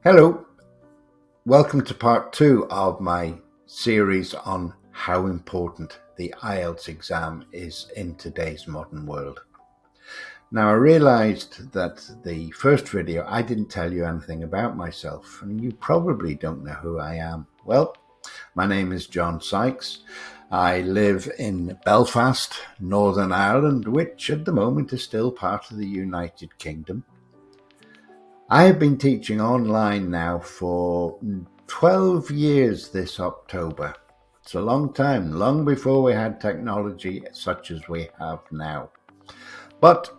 Hello, welcome to part 2 of my series on how important the IELTS exam is in today's modern world. Now, I realized that the first video, I didn't tell you anything about myself, and you probably don't know who I am. Well, my name is John Sykes. I live in Belfast, Northern Ireland, which at the moment is still part of the United Kingdom. I have been teaching online now for 12 years this October. It's a long time, long before we had technology such as we have now. But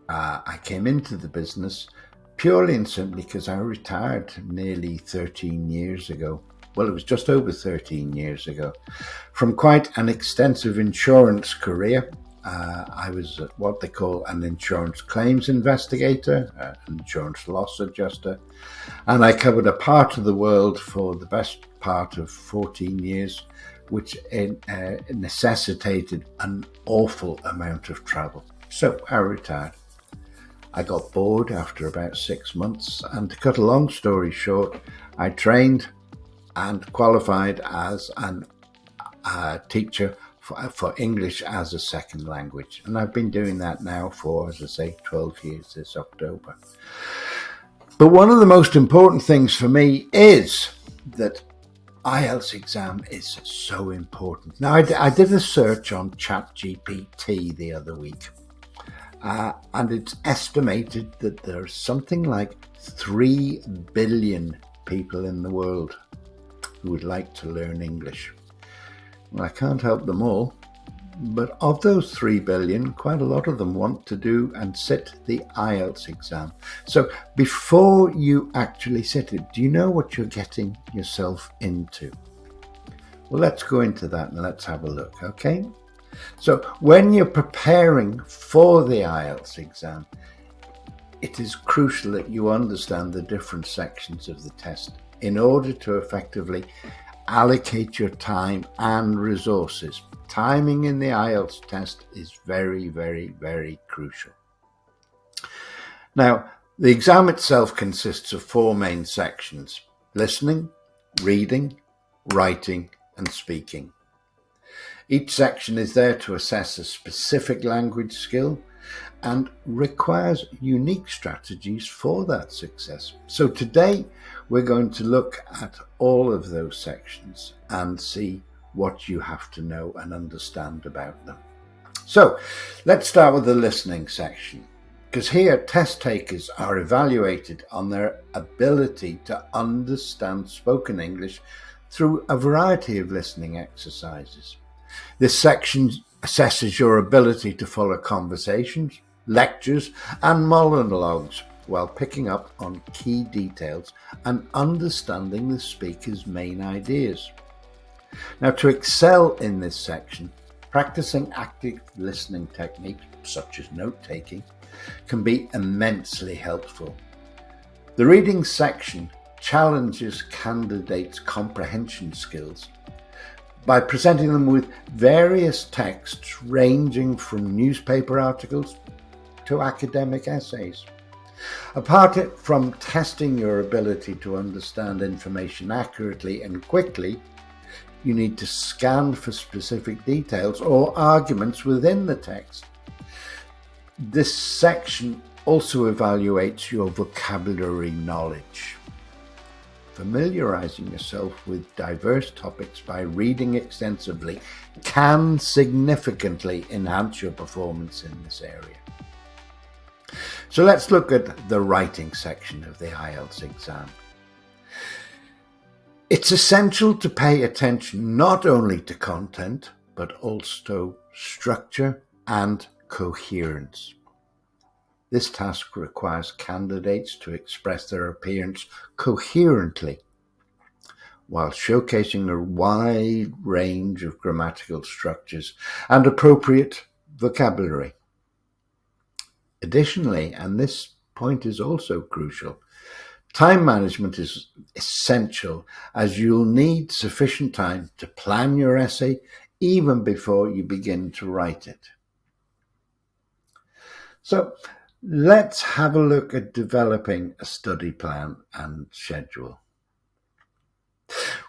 I came into the business purely and simply because I retired nearly 13 years ago. Well, it was just over 13 years ago from quite an extensive insurance career. I was what they call an insurance claims investigator, an insurance loss adjuster, and I covered a part of the world for the best part of 14 years, which necessitated an awful amount of travel. So I retired. I got bored after about 6 months, and to cut a long story short, I trained and qualified as a teacher for English as a second language. And I've been doing that now for, as I say, 12 years this October. But one of the most important things for me is that IELTS exam is so important. Now, I did a search on ChatGPT the other week, and it's estimated that there's something like 3 billion people in the world who would like to learn English. Well, I can't help them all, but of those 3 billion, quite a lot of them want to do and sit the IELTS exam. So before you actually sit it, do you know what you're getting yourself into? Well, let's go into that and let's have a look, okay? So when you're preparing for the IELTS exam, it is crucial that you understand the different sections of the test in order to effectively allocate your time and resources. Timing in the IELTS test is very, very, very crucial. Now, the exam itself consists of 4 main sections: listening, reading, writing, and speaking. Each section is there to assess a specific language skill and requires unique strategies for that success. So today we're going to look at all of those sections and see what you have to know and understand about them. So let's start with the listening section, because here test takers are evaluated on their ability to understand spoken English through a variety of listening exercises. This section assesses your ability to follow conversations, lectures, and monologues while picking up on key details and understanding the speaker's main ideas. Now, to excel in this section, practicing active listening techniques such as note-taking can be immensely helpful. The reading section challenges candidates' comprehension skills by presenting them with various texts ranging from newspaper articles to academic essays. Apart from testing your ability to understand information accurately and quickly, you need to scan for specific details or arguments within the text. This section also evaluates your vocabulary knowledge. Familiarizing yourself with diverse topics by reading extensively can significantly enhance your performance in this area. So let's look at the writing section of the IELTS exam. It's essential to pay attention not only to content, but also structure and coherence. This task requires candidates to express their appearance coherently while showcasing a wide range of grammatical structures and appropriate vocabulary. Additionally, and this point is also crucial, time management is essential, as you'll need sufficient time to plan your essay even before you begin to write it. So Let's have a look at developing a study plan and schedule.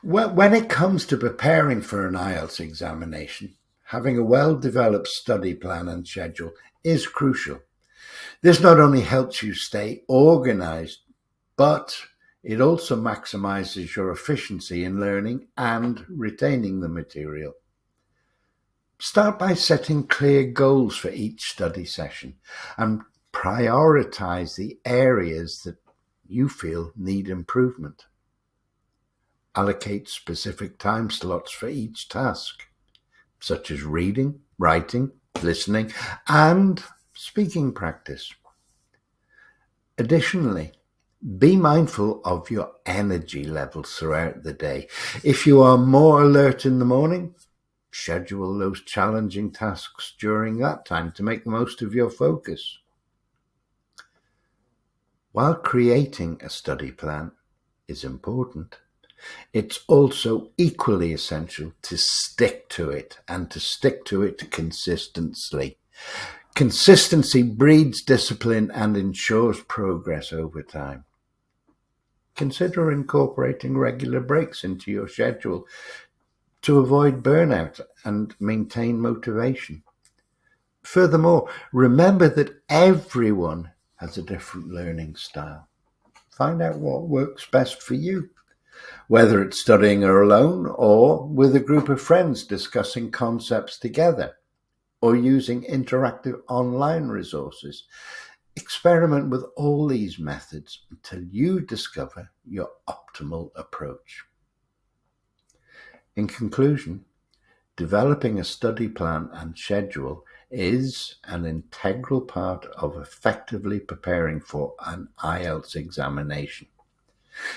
When it comes to preparing for an IELTS examination, having a well-developed study plan and schedule is crucial. This not only helps you stay organized, but it also maximizes your efficiency in learning and retaining the material. Start by setting clear goals for each study session and prioritize the areas that you feel need improvement. Allocate specific time slots for each task, such as reading, writing, listening, and speaking practice. Additionally, be mindful of your energy levels throughout the day. If you are more alert in the morning, schedule those challenging tasks during that time to make the most of your focus. While creating a study plan is important, it's also equally essential to stick to it and to stick to it consistently. Consistency breeds discipline and ensures progress over time. Consider incorporating regular breaks into your schedule to avoid burnout and maintain motivation. Furthermore, remember that everyone has a different learning style. Find out what works best for you, whether it's studying alone or with a group of friends discussing concepts together, or using interactive online resources. Experiment with all these methods until you discover your optimal approach. In conclusion, developing a study plan and schedule is an integral part of effectively preparing for an IELTS examination.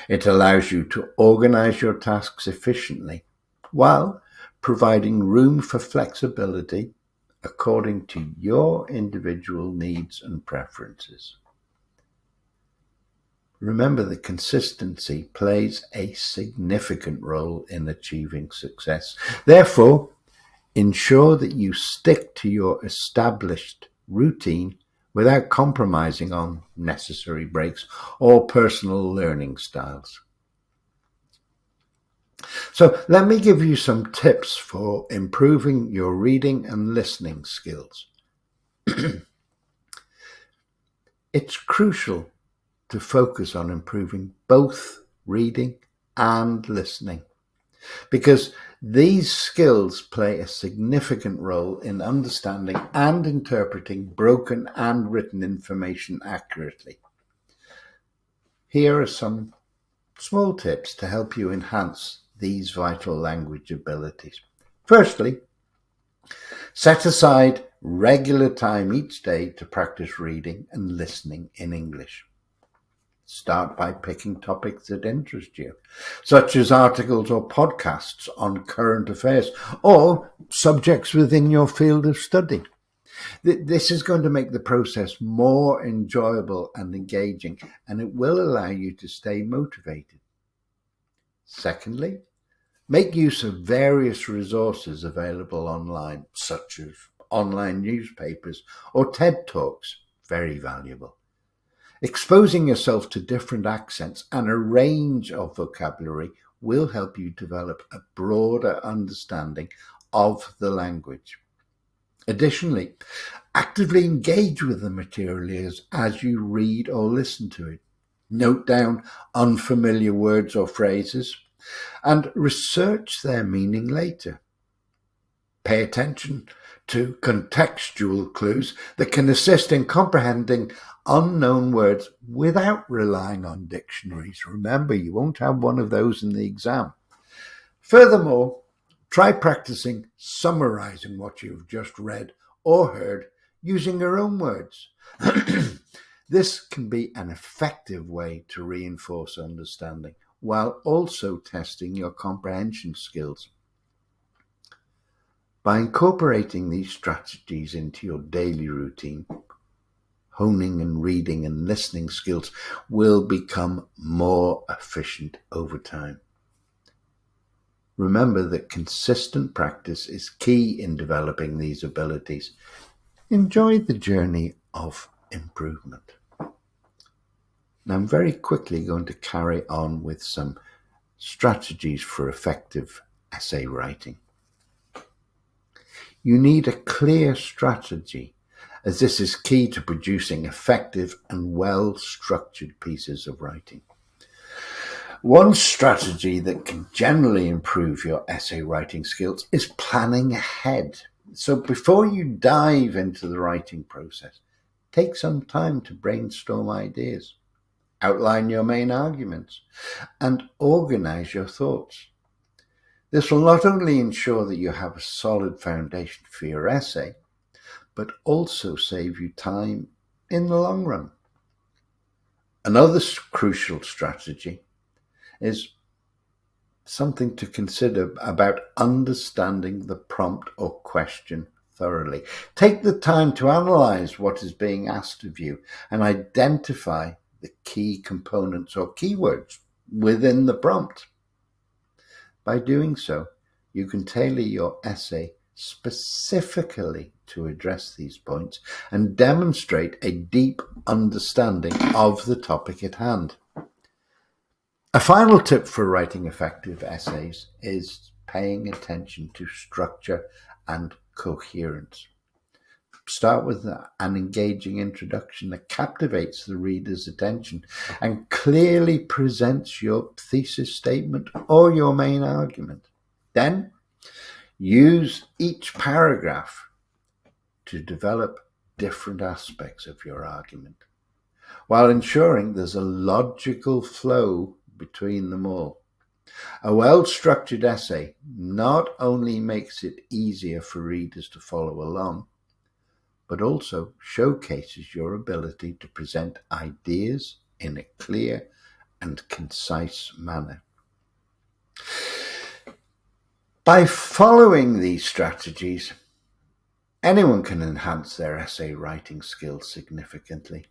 It allows you to organize your tasks efficiently while providing room for flexibility according to your individual needs and preferences. Remember that consistency plays a significant role in achieving success. Therefore, ensure that you stick to your established routine without compromising on necessary breaks or personal learning styles. So let me give you some tips for improving your reading and listening skills. It's crucial to focus on improving both reading and listening, because these skills play a significant role in understanding and interpreting broken and written information accurately. Here are some small tips to help you enhance these vital language abilities. Firstly, set aside regular time each day to practice reading and listening in English. Start by picking topics that interest you, such as articles or podcasts on current affairs or subjects within your field of study. This is going to make the process more enjoyable and engaging, and it will allow you to stay motivated. Secondly, make use of various resources available online, such as online newspapers or TED Talks. Very valuable. Exposing yourself to different accents and a range of vocabulary will help you develop a broader understanding of the language. Additionally, actively engage with the material as you read or listen to it. Note down unfamiliar words or phrases and research their meaning later. Pay attention to contextual clues that can assist in comprehending unknown words without relying on dictionaries. Remember, you won't have one of those in the exam. Furthermore, try practicing summarizing what you've just read or heard using your own words. This can be an effective way to reinforce understanding while also testing your comprehension skills. By incorporating these strategies into your daily routine, honing and reading and listening skills will become more efficient over time. Remember that consistent practice is key in developing these abilities. Enjoy the journey of improvement. Now, I'm very quickly going to carry on with some strategies for effective essay writing. You need a clear strategy, as this is key to producing effective and well-structured pieces of writing. One strategy that can generally improve your essay writing skills is planning ahead. So before you dive into the writing process, take some time to brainstorm ideas, outline your main arguments, and organize your thoughts. This will not only ensure that you have a solid foundation for your essay, but also save you time in the long run. Another crucial strategy is something to consider about understanding the prompt or question thoroughly. Take the time to analyze what is being asked of you and identify the key components or keywords within the prompt. By doing so, you can tailor your essay specifically to address these points and demonstrate a deep understanding of the topic at hand. A final tip for writing effective essays is paying attention to structure and coherence. Start with an engaging introduction that captivates the reader's attention and clearly presents your thesis statement or your main argument. Then, use each paragraph to develop different aspects of your argument, while ensuring there's a logical flow between them all. A well-structured essay not only makes it easier for readers to follow along, but also showcases your ability to present ideas in a clear and concise manner. By following these strategies, anyone can enhance their essay writing skills significantly.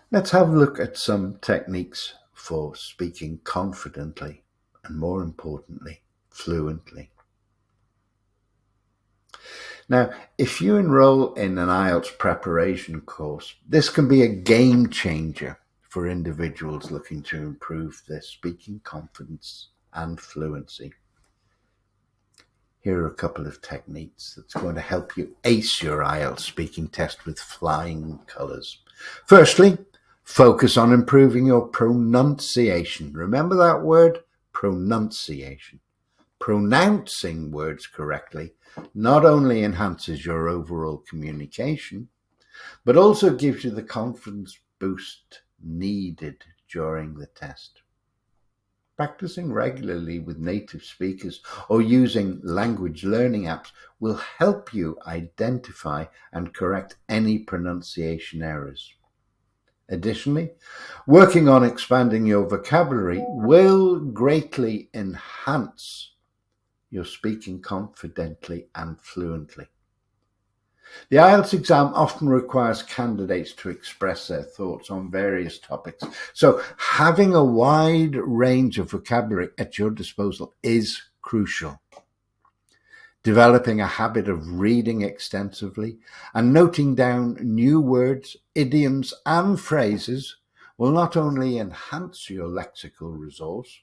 Let's have a look at some techniques for speaking confidently and, more importantly, fluently. Now, if you enroll in an IELTS preparation course, this can be a game changer for individuals looking to improve their speaking confidence and fluency. Here are a couple of techniques that's going to help you ace your IELTS speaking test with flying colours. Firstly, focus on improving your pronunciation. Remember that word? Pronunciation. Pronouncing words correctly not only enhances your overall communication, but also gives you the confidence boost needed during the test. Practicing regularly with native speakers or using language learning apps will help you identify and correct any pronunciation errors. Additionally, working on expanding your vocabulary will greatly enhance your speaking confidently and fluently. The IELTS exam often requires candidates to express their thoughts on various topics, so having a wide range of vocabulary at your disposal is crucial. Developing a habit of reading extensively and noting down new words, idioms, and phrases will not only enhance your lexical resource,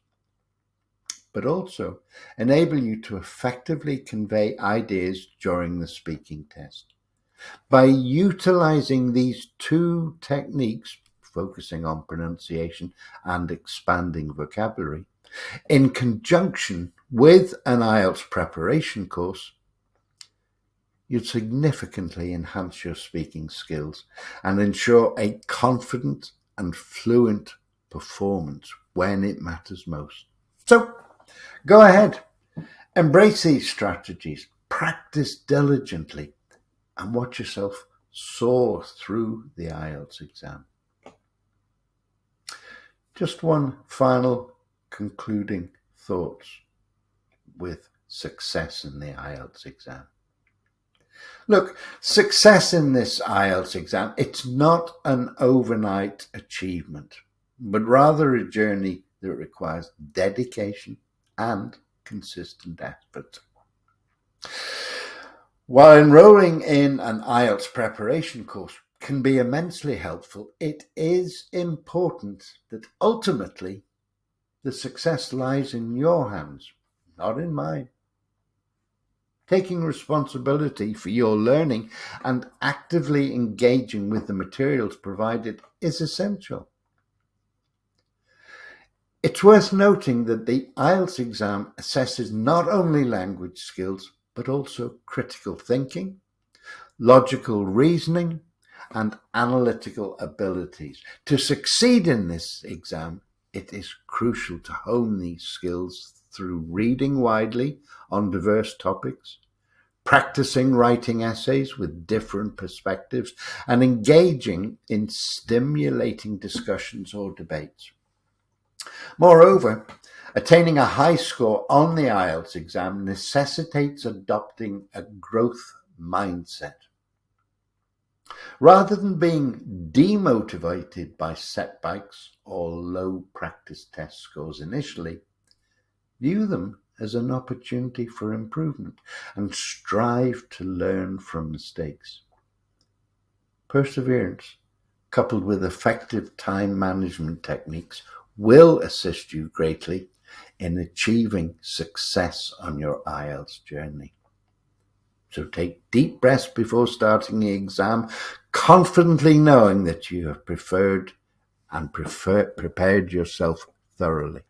but also enable you to effectively convey ideas during the speaking test. By utilizing these two techniques, focusing on pronunciation and expanding vocabulary, in conjunction with an IELTS preparation course, you'd significantly enhance your speaking skills and ensure a confident and fluent performance when it matters most. So, go ahead, embrace these strategies, practice diligently, and watch yourself soar through the IELTS exam. Just one final concluding thoughts with success in the IELTS exam. Look, success in this IELTS exam, it's not an overnight achievement, but rather a journey that requires dedication and consistent effort. While enrolling in an IELTS preparation course can be immensely helpful, it is important that ultimately the success lies in your hands, not in mine. Taking responsibility for your learning and actively engaging with the materials provided is essential. It's worth noting that the IELTS exam assesses not only language skills, but also critical thinking, logical reasoning, and analytical abilities. To succeed in this exam, it is crucial to hone these skills through reading widely on diverse topics, practicing writing essays with different perspectives, and engaging in stimulating discussions or debates. Moreover, attaining a high score on the IELTS exam necessitates adopting a growth mindset. Rather than being demotivated by setbacks or low practice test scores initially, view them as an opportunity for improvement and strive to learn from mistakes. Perseverance, coupled with effective time management techniques, will assist you greatly in achieving success on your IELTS journey. So take deep breaths before starting the exam, confidently knowing that you have prepared yourself thoroughly.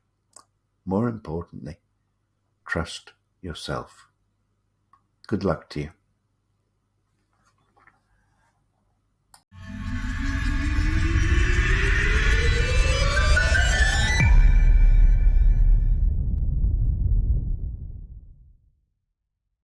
More importantly, trust yourself. Good luck to you.